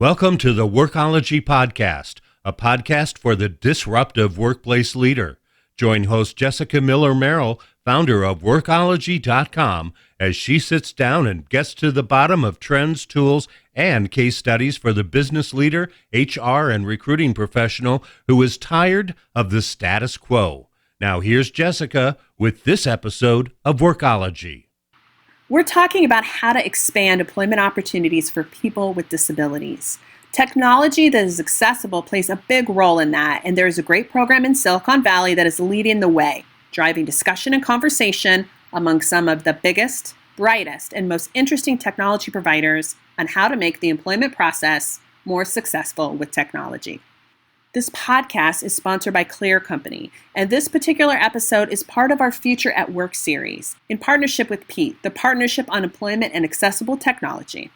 Welcome to the Workology Podcast, a podcast for the disruptive workplace leader. Join host Jessica Miller-Merrill, founder of Workology.com, as she sits down and gets to the bottom of trends, tools, and case studies for the business leader, HR, and recruiting professional who is tired of the status quo. Now here's Jessica with this episode of Workology. We're talking about how to expand employment opportunities for people with disabilities. Technology that is accessible plays a big role in that, and there is a great program in Silicon Valley that is leading the way, driving discussion and conversation among some of the biggest, brightest, and most interesting technology providers on how to make the employment process more successful with technology. This podcast is sponsored by Clear Company, and this particular episode is part of our Future at Work series in partnership with PETE, the Partnership on Employment and Accessible Technology.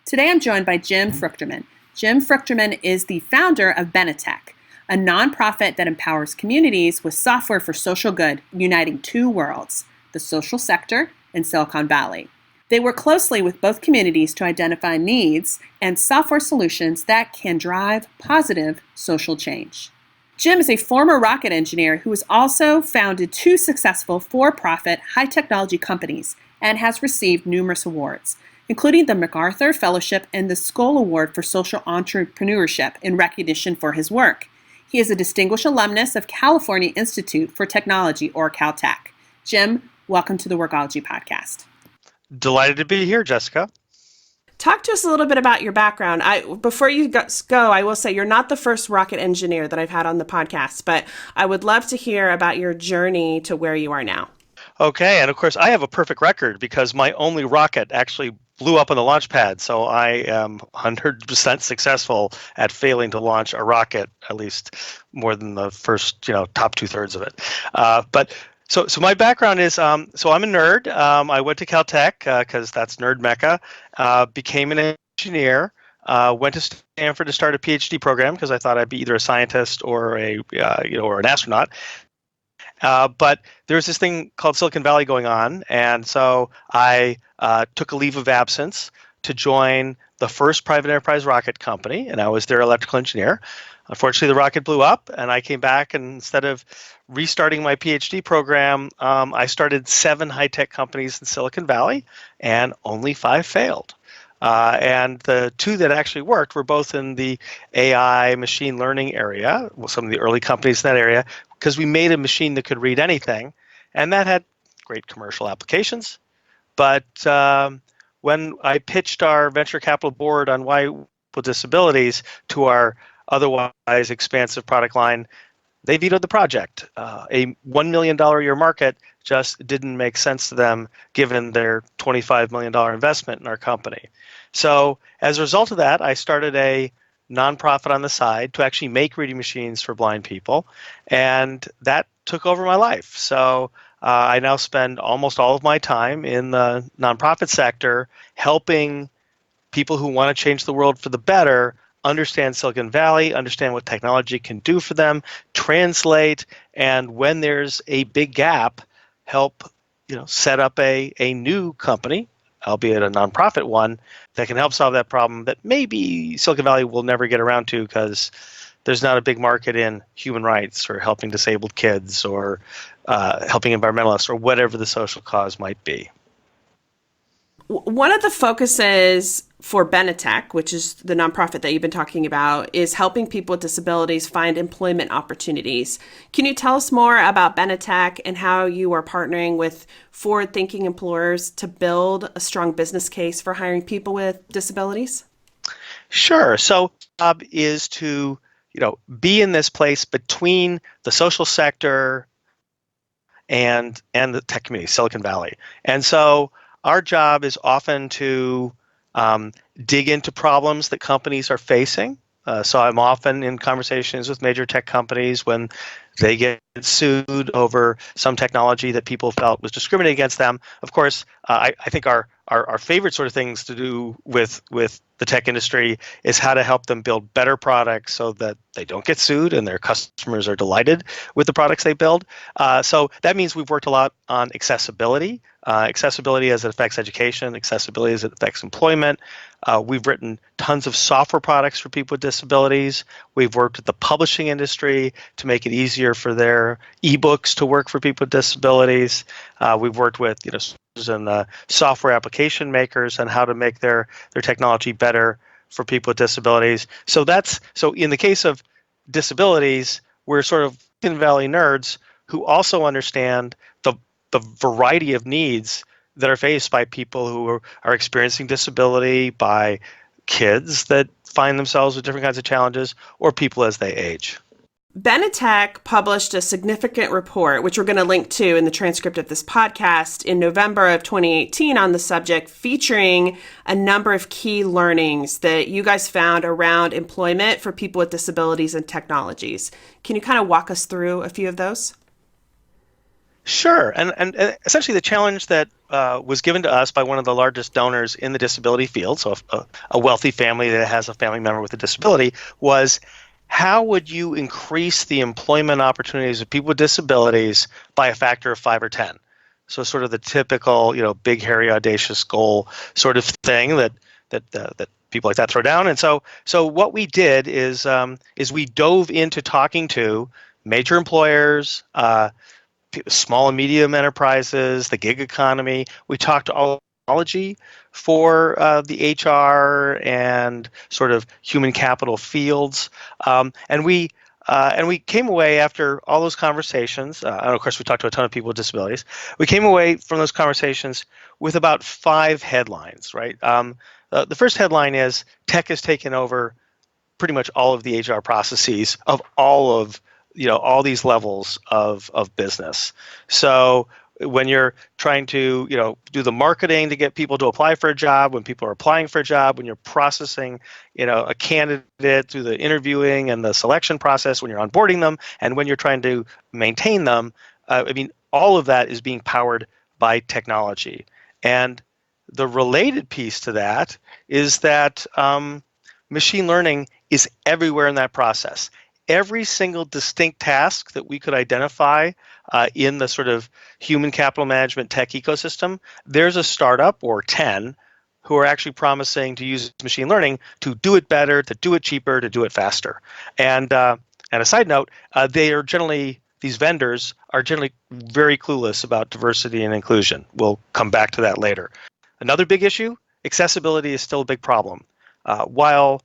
Today I'm joined by Jim Fruchterman. Jim Fruchterman is the founder of Benetech, a nonprofit that empowers communities with software for social good, uniting two worlds, the social sector and Silicon Valley. They work closely with both communities to identify needs and software solutions that can drive positive social change. Jim is a former rocket engineer who has also founded two successful for-profit high-technology companies and has received numerous awards, including the MacArthur Fellowship and the Skoll Award for Social Entrepreneurship in recognition for his work. He is a distinguished alumnus of California Institute for Technology, or Caltech. Jim, welcome to the Workology Podcast. Delighted to be here, Jessica. Talk to us a little bit about your background. Before you go, I will say you're not the first rocket engineer that I've had on the podcast, but I would love to hear about your journey to where you are now. Okay, and of course, I have a perfect record because my only rocket actually blew up on the launch pad, so I am 100% successful at failing to launch a rocket, at least more than the first, top two-thirds of it. So my background is, so I'm a nerd. I went to Caltech because that's nerd mecca. Became an engineer. Went to Stanford to start a PhD program because I thought I'd be either a scientist or or an astronaut. But there's this thing called Silicon Valley going on, and so I took a leave of absence to join the first private enterprise rocket company, and I was their electrical engineer. Unfortunately, the rocket blew up, and I came back, and instead of restarting my PhD program, I started 7 high-tech companies in Silicon Valley, and only 5 failed. And the 2 that actually worked were both in the AI machine learning area, some of the early companies in that area, because we made a machine that could read anything, and that had great commercial applications. But when I pitched our venture capital board on why with disabilities to our otherwise expansive product line, they vetoed the project. A $1 million a year market just didn't make sense to them given their $25 million investment in our company. So as a result of that, I started a nonprofit on the side to actually make reading machines for blind people, and that took over my life. So I now spend almost all of my time in the nonprofit sector helping people who want to change the world for the better understand Silicon Valley, understand what technology can do for them, translate, and when there's a big gap, help set up a new company, albeit a nonprofit one, that can help solve that problem that maybe Silicon Valley will never get around to because there's not a big market in human rights or helping disabled kids or helping environmentalists or whatever the social cause might be. One of the focuses for Benetech, which is the nonprofit that you've been talking about, is helping people with disabilities find employment opportunities. Can you tell us more about Benetech and how you are partnering with forward-thinking employers to build a strong business case for hiring people with disabilities? Sure. So job is to be in this place between the social sector and the tech community, Silicon Valley. And so our job is often to dig into problems that companies are facing. So I'm often in conversations with major tech companies when they get sued over some technology that people felt was discriminating against them. Of course, I think our favorite sort of things to do with the tech industry is how to help them build better products so that they don't get sued and their customers are delighted with the products they build. So that means we've worked a lot on accessibility. Accessibility as it affects education, accessibility as it affects employment. We've written tons of software products for people with disabilities. We've worked with the publishing industry to make it easier for their ebooks to work for people with disabilities. We've worked with and software application makers on how to make their technology better for people with disabilities. So in the case of disabilities, we're sort of Silicon Valley nerds who also understand the variety of needs that are faced by people who are experiencing disability, by kids that find themselves with different kinds of challenges, or people as they age. Benetech published a significant report, which we're going to link to in the transcript of this podcast, in November of 2018 on the subject, featuring a number of key learnings that you guys found around employment for people with disabilities and technologies. Can you kind of walk us through a few of those? Sure. And essentially the challenge that was given to us by one of the largest donors in the disability field, so a wealthy family that has a family member with a disability, was how would you increase the employment opportunities of people with disabilities by a factor of 5 or 10? So sort of the typical, big, hairy, audacious goal sort of thing that people like that throw down. And so what we did is we dove into talking to major employers, small and medium enterprises, the gig economy. We talked to technology for the HR and sort of human capital fields, and we came away after all those conversations. And of course, we talked to a ton of people with disabilities. We came away from those conversations with about 5 headlines. Right. The first headline is tech has taken over pretty much all of the HR processes of all these levels of business. So when you're trying to do the marketing to get people to apply for a job, when people are applying for a job, when you're processing a candidate through the interviewing and the selection process, when you're onboarding them, and when you're trying to maintain them, all of that is being powered by technology. And the related piece to that is that machine learning is everywhere in that process. Every single distinct task that we could identify in the sort of human capital management tech ecosystem, there's a startup or 10 who are actually promising to use machine learning to do it better, to do it cheaper, to do it faster. And a side note, these vendors are generally very clueless about diversity and inclusion. We'll come back to that later. Another big issue, accessibility is still a big problem. While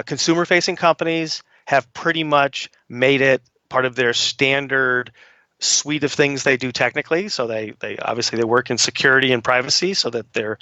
consumer-facing companies have pretty much made it part of their standard suite of things they do technically. So they obviously work in security and privacy so that their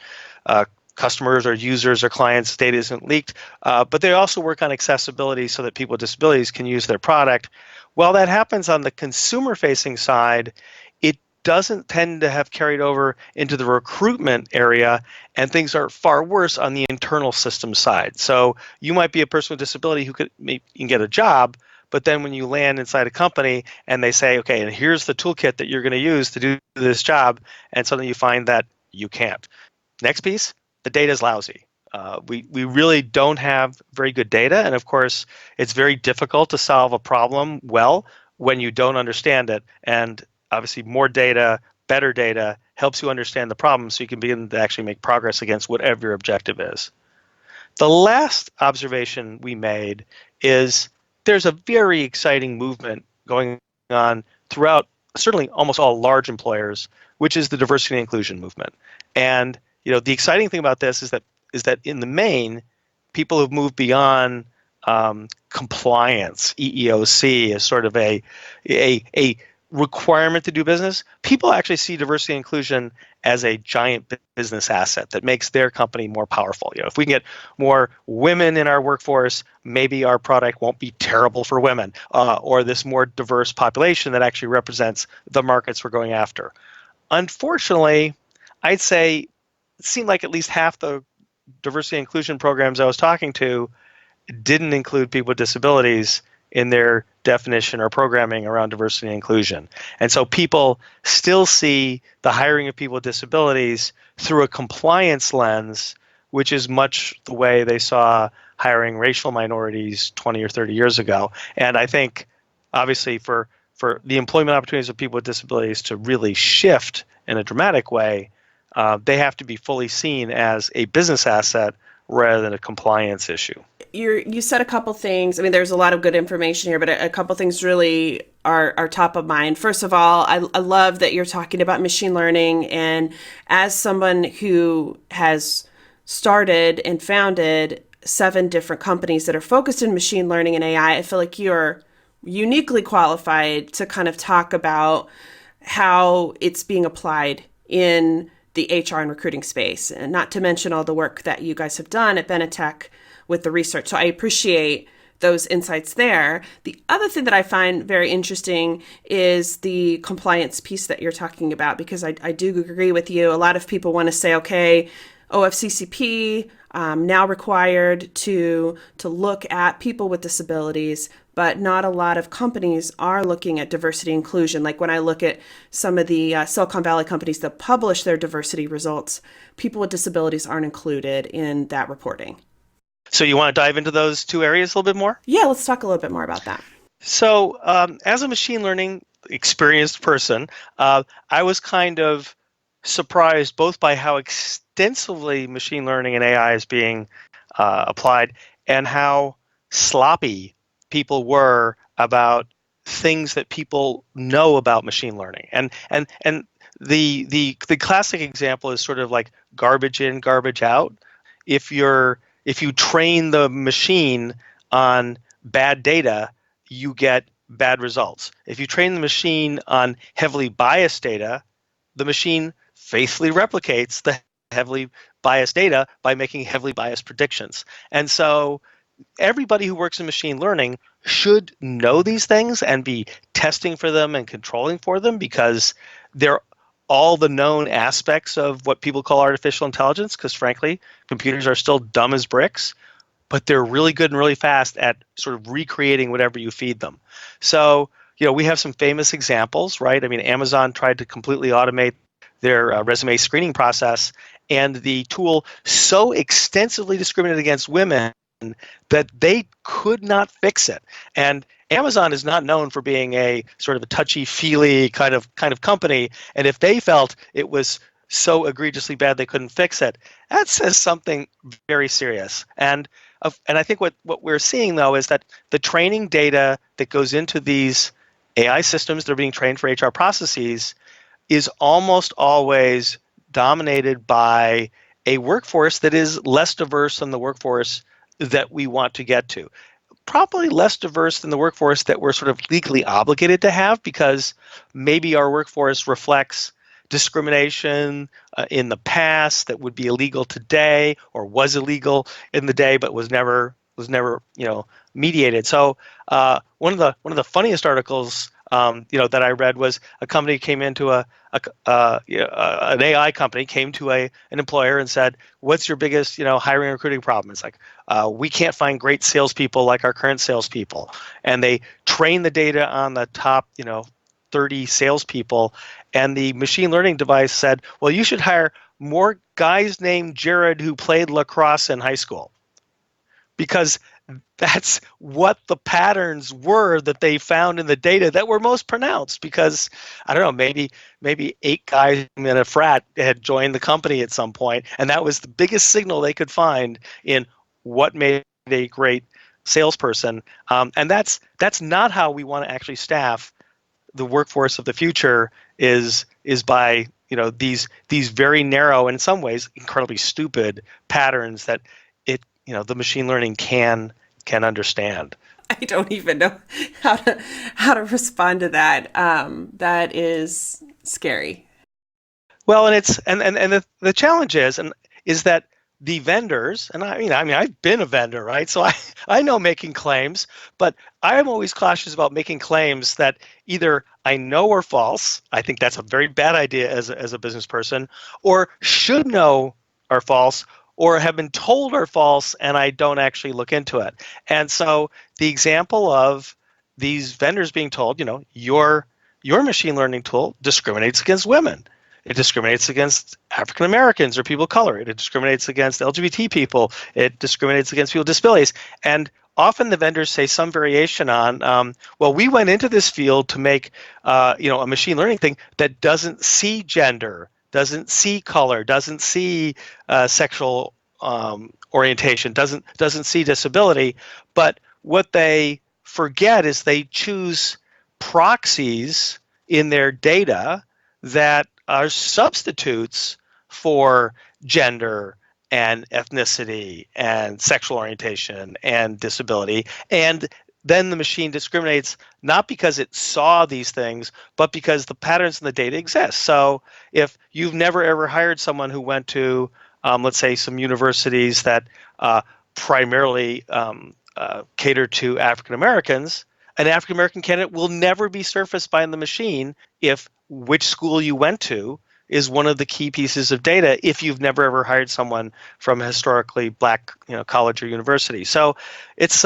customers or users or clients' data isn't leaked. But they also work on accessibility so that people with disabilities can use their product. While that happens on the consumer-facing side, it doesn't tend to have carried over into the recruitment area, and things are far worse on the internal system side. So you might be a person with disability who can get a job, but then when you land inside a company and they say, okay, and here's the toolkit that you're going to use to do this job, and suddenly you find that you can't. Next piece, the data is lousy. We really don't have very good data, and of course, it's very difficult to solve a problem well when you don't understand it. And obviously, more data, better data helps you understand the problem so you can begin to actually make progress against whatever your objective is. The last observation we made is there's a very exciting movement going on throughout certainly almost all large employers, which is the diversity and inclusion movement. And the exciting thing about this is that in the main, people have moved beyond compliance, EEOC, as sort of a requirement to do business. People actually see diversity and inclusion as a giant business asset that makes their company more powerful. If we can get more women in our workforce, maybe our product won't be terrible for women, or this more diverse population that actually represents the markets we're going after. Unfortunately, I'd say it seemed like at least half the diversity and inclusion programs I was talking to didn't include people with disabilities in their definition or programming around diversity and inclusion. And so people still see the hiring of people with disabilities through a compliance lens which is much the way they saw hiring racial minorities 20 or 30 years ago. And I think, obviously, for the employment opportunities of people with disabilities to really shift in a dramatic way, they have to be fully seen as a business asset rather than a compliance issue. You said a couple things. I mean, there's a lot of good information here, but a couple things really are top of mind. First of all, I love that you're talking about machine learning. And as someone who has started and founded 7 different companies that are focused in machine learning and AI, I feel like you're uniquely qualified to kind of talk about how it's being applied in the HR and recruiting space, and not to mention all the work that you guys have done at Benetech with the research. So I appreciate those insights there. The other thing that I find very interesting is the compliance piece that you're talking about, because I do agree with you. A lot of people want to say, okay, OFCCP now required to look at people with disabilities, but not a lot of companies are looking at diversity inclusion. Like when I look at some of the Silicon Valley companies that publish their diversity results, people with disabilities aren't included in that reporting. So you want to dive into those 2 areas a little bit more? Yeah, let's talk a little bit more about that. So as a machine learning experienced person, I was kind of surprised both by how extensively machine learning and AI is being applied and how sloppy people were about things that people know about machine learning. And the classic example is sort of like garbage in, garbage out. If you train the machine on bad data, you get bad results. If you train the machine on heavily biased data, the machine faithfully replicates the heavily biased data by making heavily biased predictions. And so everybody who works in machine learning should know these things and be testing for them and controlling for them, because they're all the known aspects of what people call artificial intelligence, because frankly, computers are still dumb as bricks, but they're really good and really fast at sort of recreating whatever you feed them. So, we have some famous examples, right? I mean, Amazon tried to completely automate their resume screening process, and the tool so extensively discriminated against women that they could not fix it. And Amazon is not known for being a sort of a touchy-feely kind of company, and if they felt it was so egregiously bad they couldn't fix it, that says something very serious. And I think what we're seeing, though, is that the training data that goes into these AI systems that are being trained for HR processes is almost always dominated by a workforce that is less diverse than the workforce that we want to get to. Probably less diverse than the workforce that we're sort of legally obligated to have, because maybe our workforce reflects discrimination in the past that would be illegal today, or was illegal in the day but was never mediated. So one of the funniest articles that I read was a company came into an AI company came to an employer and said, "What's your biggest hiring and recruiting problem?" It's like, we can't find great salespeople like our current salespeople, and they train the data on the top 30 salespeople, and the machine learning device said, "Well, you should hire more guys named Jared who played lacrosse in high school," because that's what the patterns were that they found in the data that were most pronounced. Because I don't know, maybe 8 guys in a frat had joined the company at some point, and that was the biggest signal they could find in what made a great salesperson. And that's not how we want to actually staff the workforce of the future. Is by these very narrow and in some ways incredibly stupid patterns that the machine learning can understand. I don't even know how to respond to that. That is scary. Well, and the challenge is that the vendors, and I mean I've been a vendor, right? So I know making claims, but I'm always cautious about making claims that either I know are false. I think that's a very bad idea as a business person, or should know are false, or have been told are false, and I don't actually look into it. And so the example of these vendors being told, your machine learning tool discriminates against women. It discriminates against African Americans or people of color. It discriminates against LGBT people. It discriminates against people with disabilities. And often the vendors say some variation on, well, we went into this field to make, a machine learning thing that doesn't see gender, doesn't see color, doesn't see sexual orientation, doesn't see disability. But what they forget is they choose proxies in their data that are substitutes for gender and ethnicity and sexual orientation and disability. And then the machine discriminates not because it saw these things, but because the patterns in the data exist. So if you've never ever hired someone who went to, let's say, some universities that primarily cater to African Americans, an African American candidate will never be surfaced by the machine if which school you went to is one of the key pieces of data if you've never ever hired someone from a historically black college or university. So it's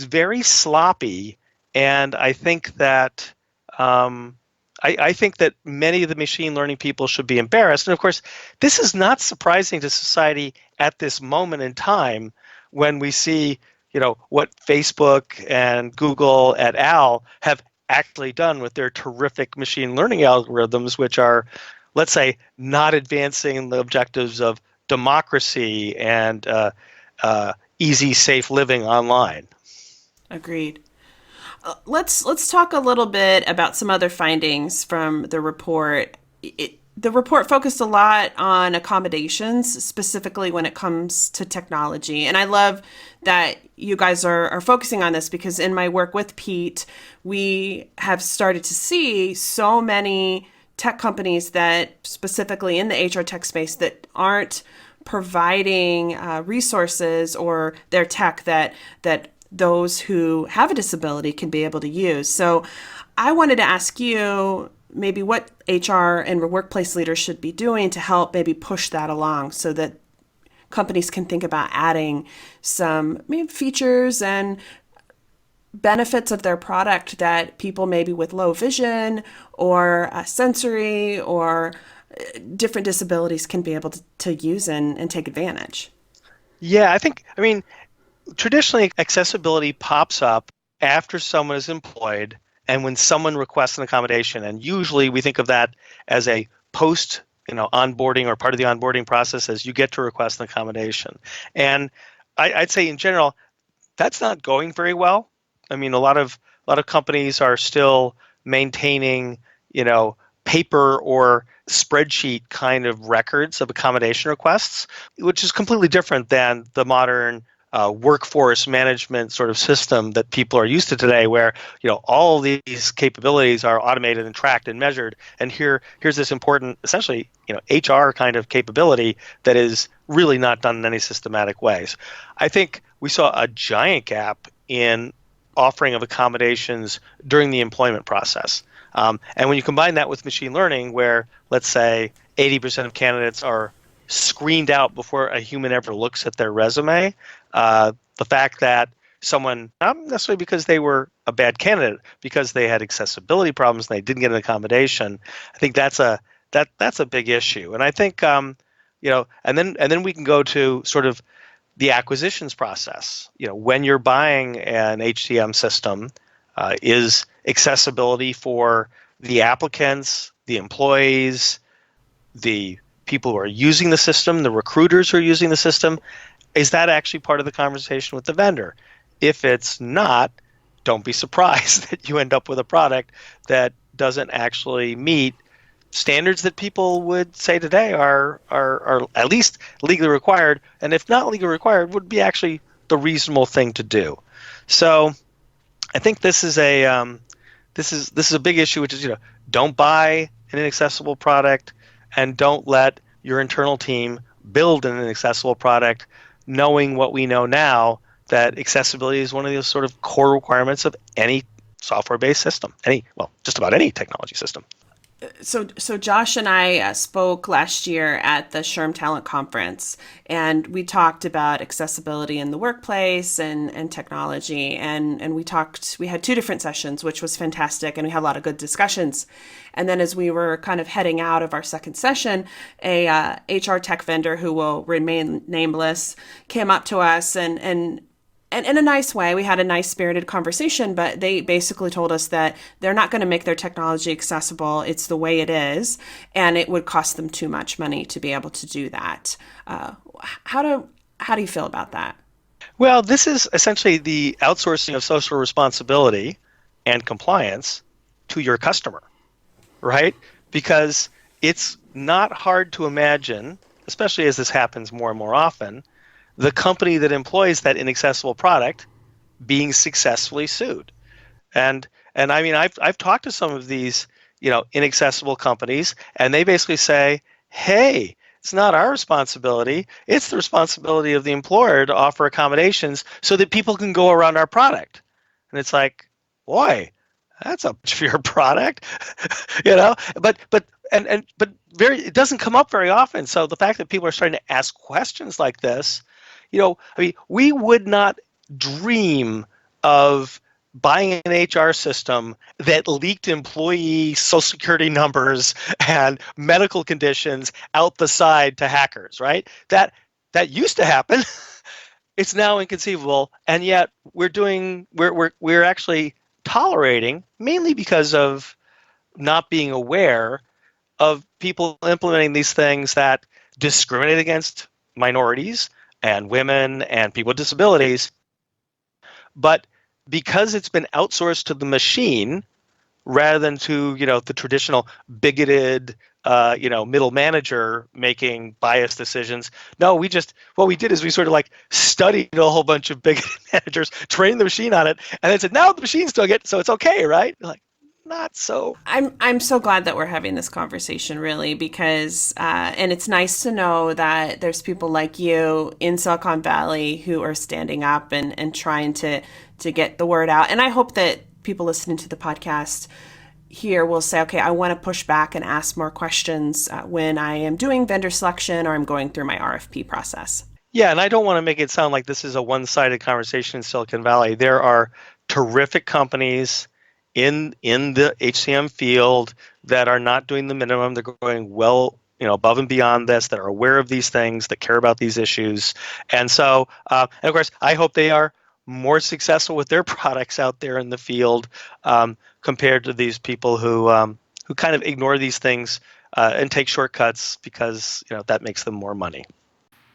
very sloppy, and I think that I think that many of the machine learning people should be embarrassed. And of course, this is not surprising to society at this moment in time when we see what Facebook and Google et al. Have actually done with their terrific machine learning algorithms, which are, let's say, not advancing the objectives of democracy and easy, safe living online. Agreed. Let's talk a little bit about some other findings from the report. The report focused a lot on accommodations, specifically when it comes to technology. And I love that you guys are focusing on this, because in my work with Pete, we have started to see so many tech companies that, specifically in the HR tech space, that aren't providing resources or their tech that those who have a disability can be able to use. So I wanted to ask you maybe what HR and workplace leaders should be doing to help maybe push that along so that companies can think about adding some maybe features and benefits of their product that people maybe with low vision or sensory or different disabilities can be able to use and take advantage. Yeah, I mean, traditionally accessibility pops up after someone is employed and when someone requests an accommodation, and usually we think of that as a post, onboarding or part of the onboarding process, as you get to request an accommodation. And I'd say in general, that's not going very well. I mean, a lot of companies are still maintaining, paper or spreadsheet kind of records of accommodation requests, which is completely different than the modern workforce management sort of system that people are used to today, where all these capabilities are automated and tracked and measured. And here's this important, essentially, HR kind of capability that is really not done in any systematic ways. I think we saw a giant gap in offering of accommodations during the employment process. And when you combine that with machine learning, where let's say 80% of candidates are screened out before a human ever looks at their resume, the fact that someone, not necessarily because they were a bad candidate, because they had accessibility problems and they didn't get an accommodation, I think that's a big issue. And I think and then we can go to sort of the acquisitions process. When you're buying an HCM system, is accessibility for the applicants, the employees, the people who are using the system, the recruiters who are using the system, is that actually part of the conversation with the vendor? If it's not, don't be surprised that you end up with a product that doesn't actually meet standards that people would say today are at least legally required, and if not legally required, would be actually the reasonable thing to do. So I think this is a big issue, which is don't buy an inaccessible product, and don't let your internal team build an inaccessible product, knowing what we know now, that accessibility is one of those sort of core requirements of any software-based system, just about any technology system. So Josh and I spoke last year at the SHRM Talent Conference, and we talked about accessibility in the workplace and technology, and we had two different sessions, which was fantastic, and we had a lot of good discussions. And then as we were kind of heading out of our second session, a HR tech vendor who will remain nameless came up to us and in a nice way, we had a nice spirited conversation, but they basically told us that they're not going to make their technology accessible. It's the way it is, and it would cost them too much money to be able to do that. How do you feel about that? Well, this is essentially the outsourcing of social responsibility and compliance to your customer, right? Because it's not hard to imagine, especially as this happens more and more often, the company that employs that inaccessible product being successfully sued. And I mean, I've talked to some of these, inaccessible companies, and they basically say, hey, it's not our responsibility. It's the responsibility of the employer to offer accommodations so that people can go around our product. And it's like, boy, that's a much for your product, But it doesn't come up very often. So the fact that people are starting to ask questions like this, we would not dream of buying an HR system that leaked employee social security numbers and medical conditions out the side to hackers, right? That used to happen. It's now inconceivable, and yet we're actually tolerating, mainly because of not being aware of people implementing these things that discriminate against minorities and women and people with disabilities. But because it's been outsourced to the machine rather than to, the traditional bigoted, middle manager making biased decisions. No, what we did is we sort of like studied a whole bunch of bigoted managers, trained the machine on it, and then said, now the machine's doing it, so it's okay, right? Like, not so. I'm so glad that we're having this conversation, really, because and it's nice to know that there's people like you in Silicon Valley who are standing up and trying to get the word out. And I hope that people listening to the podcast here will say, okay, I want to push back and ask more questions when I am doing vendor selection or I'm going through my RFP process. Yeah, and I don't want to make it sound like this is a one-sided conversation in Silicon Valley. There are terrific companies in the HCM field that are not doing the minimum. They're going well, above and beyond this, that are aware of these things, that care about these issues. And so, and of course, I hope they are more successful with their products out there in the field compared to these people who kind of ignore these things and take shortcuts because that makes them more money.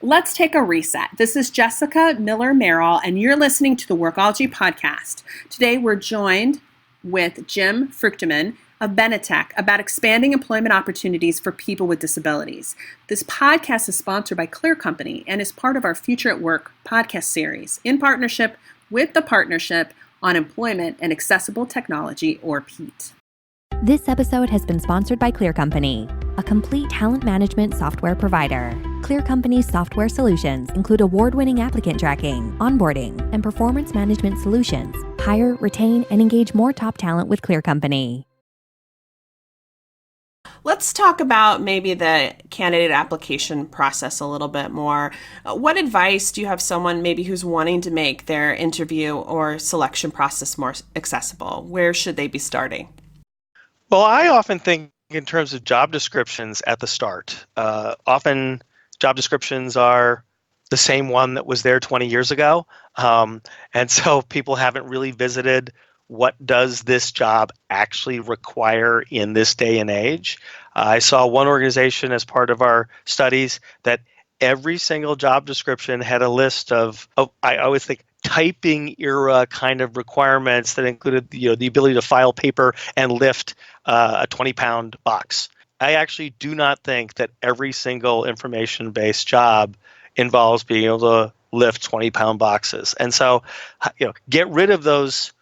Let's take a reset. This is Jessica Miller Merrill, and you're listening to the Workology podcast. Today, we're joined with Jim Fruchterman of Benetech about expanding employment opportunities for people with disabilities. This podcast is sponsored by Clear Company and is part of our Future at Work podcast series in partnership with the Partnership on Employment and Accessible Technology, or PEAT. This episode has been sponsored by Clear Company, a complete talent management software provider. Clear Company's software solutions include award-winning applicant tracking, onboarding, and performance management solutions. Hire, retain, and engage more top talent with Clear Company. Let's talk about maybe the candidate application process a little bit more. What advice do you have someone maybe who's wanting to make their interview or selection process more accessible? Where should they be starting? Well, I often think in terms of job descriptions at the start. Often job descriptions are the same one that was there 20 years ago. And so people haven't really visited what does this job actually require in this day and age. I saw one organization as part of our studies that every single job description had a list of I always think, typing era kind of requirements that included the ability to file paper and lift a 20-pound box. I actually do not think that every single information-based job involves being able to lift 20-pound boxes. And so, get rid of those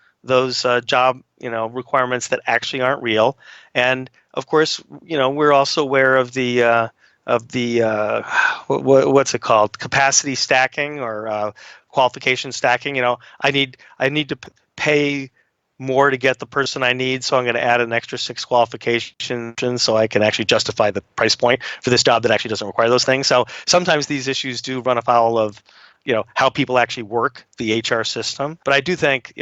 job requirements that actually aren't real. And of course, we're also aware of the what's it called, capacity stacking or qualification stacking. I need to pay more to get the person I need, so I'm going to add an extra 6 qualifications so I can actually justify the price point for this job that actually doesn't require those things. So sometimes these issues do run afoul of, how people actually work the HR system. But I do think,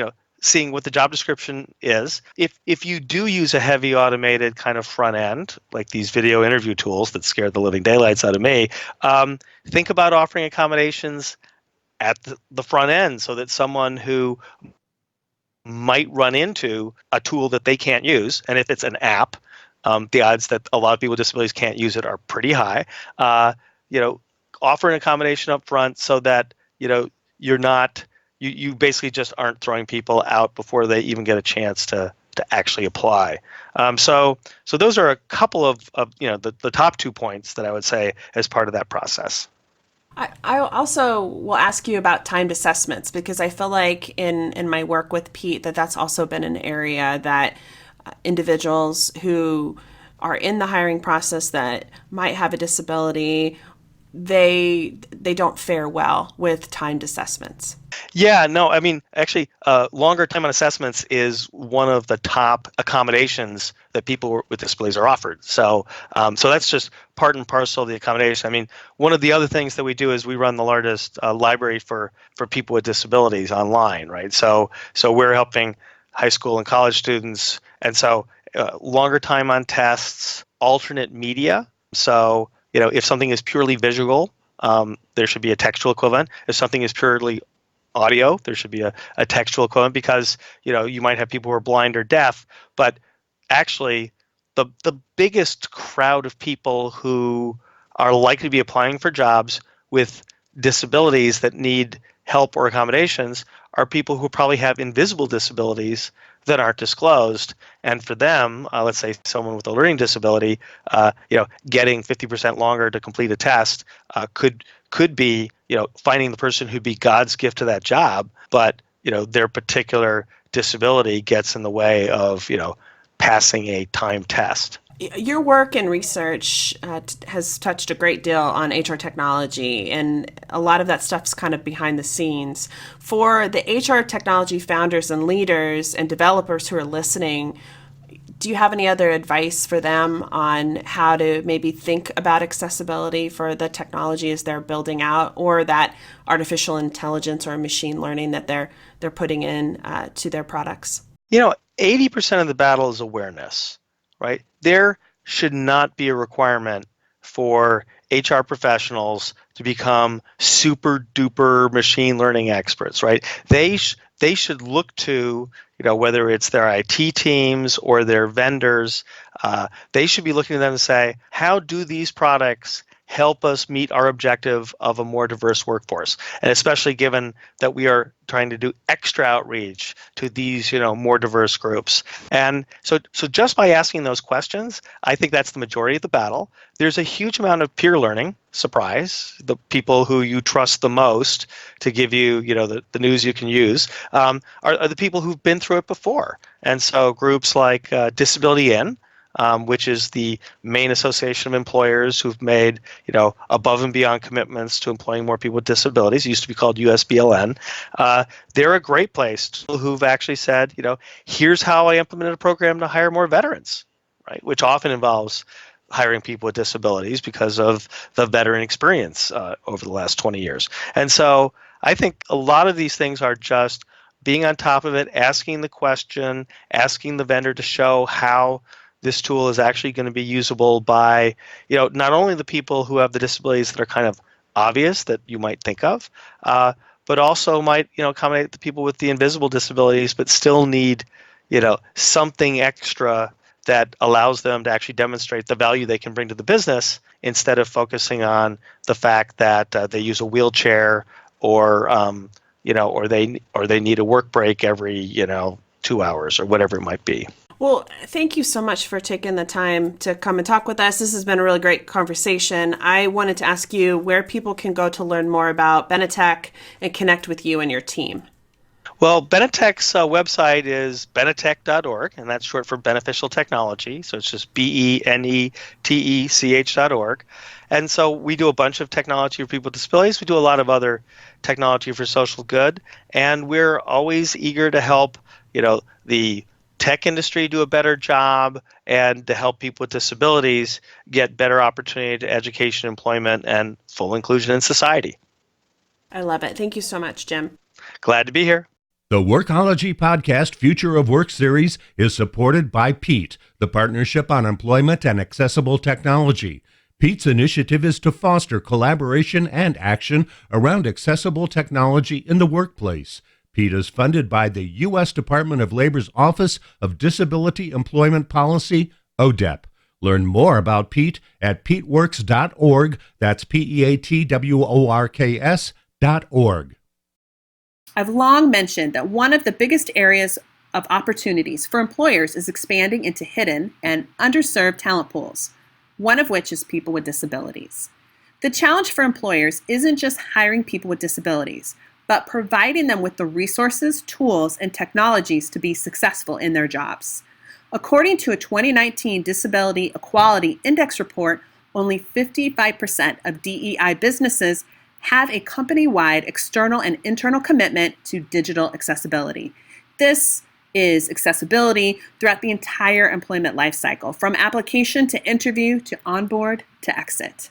seeing what the job description is, if you do use a heavy automated kind of front end, like these video interview tools that scare the living daylights out of me, think about offering accommodations at the front end so that someone who might run into a tool that they can't use, and if it's an app, the odds that a lot of people with disabilities can't use it are pretty high. Offer an accommodation up front so that you're not you basically just aren't throwing people out before they even get a chance to actually apply. So those are a couple of the top 2 points that I would say as part of that process. I also will ask you about timed assessments, because I feel like in my work with Pete that's also been an area that individuals who are in the hiring process that might have a disability, they don't fare well with timed assessments. Yeah, no, I mean, actually, longer time on assessments is one of the top accommodations that people with disabilities are offered. So that's just part and parcel of the accommodation. I mean, one of the other things that we do is we run the largest library for people with disabilities online, right? So we're helping high school and college students, and so longer time on tests, alternate media. So if something is purely visual, there should be a textual equivalent. If something is purely audio, there should be a textual equivalent, because you might have people who are blind or deaf, but actually the biggest crowd of people who are likely to be applying for jobs with disabilities that need help or accommodations are people who probably have invisible disabilities that aren't disclosed. And for them, let's say someone with a learning disability, getting 50% longer to complete a test could be, finding the person who'd be God's gift to that job, but their particular disability gets in the way of passing a timed test. Your work and research has touched a great deal on HR technology, and a lot of that stuff's kind of behind the scenes. For the HR technology founders and leaders and developers who are listening, do you have any other advice for them on how to maybe think about accessibility for the technology as they're building out, or that artificial intelligence or machine learning that they're putting in to their products? 80% of the battle is awareness, right? There should not be a requirement for HR professionals to become super duper machine learning experts, right? They should look to, whether it's their IT teams or their vendors, they should be looking to them and say, how do these products help us meet our objective of a more diverse workforce? And especially given that we are trying to do extra outreach to these, more diverse groups. And so just by asking those questions, I think that's the majority of the battle. There's a huge amount of peer learning. Surprise, the people who you trust the most to give you, the news you can use, are the people who've been through it before. And so groups like Disability In, which is the main association of employers who've made, above and beyond commitments to employing more people with disabilities. It used to be called USBLN. They're a great place who've actually said, here's how I implemented a program to hire more veterans, right? Which often involves hiring people with disabilities because of the veteran experience over the last 20 years. And so I think a lot of these things are just being on top of it, asking the question, asking the vendor to show how this tool is actually going to be usable by, not only the people who have the disabilities that are kind of obvious that you might think of, but also might, accommodate the people with the invisible disabilities, but still need, something extra that allows them to actually demonstrate the value they can bring to the business, instead of focusing on the fact that they use a wheelchair or they need a work break every 2 hours or whatever it might be. Well, thank you so much for taking the time to come and talk with us. This has been a really great conversation. I wanted to ask you where people can go to learn more about Benetech and connect with you and your team. Well, Benetech's website is benetech.org, and that's short for beneficial technology. So it's just benetech.org. And so we do a bunch of technology for people with disabilities. We do a lot of other technology for social good, and we're always eager to help, the tech industry do a better job and to help people with disabilities get better opportunity to education, employment, and full inclusion in society. I love it. Thank you so much, Jim. Glad to be here. The Workology Podcast Future of Work series is supported by PETE, the Partnership on Employment and Accessible Technology. PETE's initiative is to foster collaboration and action around accessible technology in the workplace. PETE is funded by the U.S. Department of Labor's Office of Disability Employment Policy, ODEP. Learn more about PETE at peteworks.org. That's PEATWORKS.org. I've long mentioned that one of the biggest areas of opportunities for employers is expanding into hidden and underserved talent pools, one of which is people with disabilities. The challenge for employers isn't just hiring people with disabilities, but providing them with the resources, tools, and technologies to be successful in their jobs. According to a 2019 Disability Equality Index report, only 55% of DEI businesses have a company-wide external and internal commitment to digital accessibility. This is accessibility throughout the entire employment lifecycle, from application to interview to onboard to exit.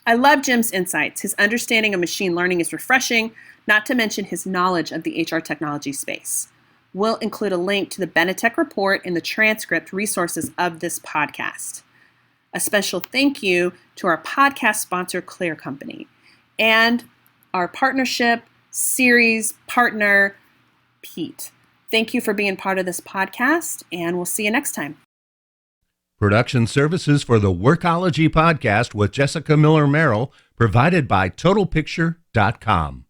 I love Jim's insights. His understanding of machine learning is refreshing, not to mention his knowledge of the HR technology space. We'll include a link to the Benetech report in the transcript resources of this podcast. A special thank you to our podcast sponsor, Clear Company, and our partnership series partner, PETE. Thank you for being part of this podcast, and we'll see you next time. Production services for the Workology Podcast with Jessica Miller Merrill, provided by TotalPicture.com.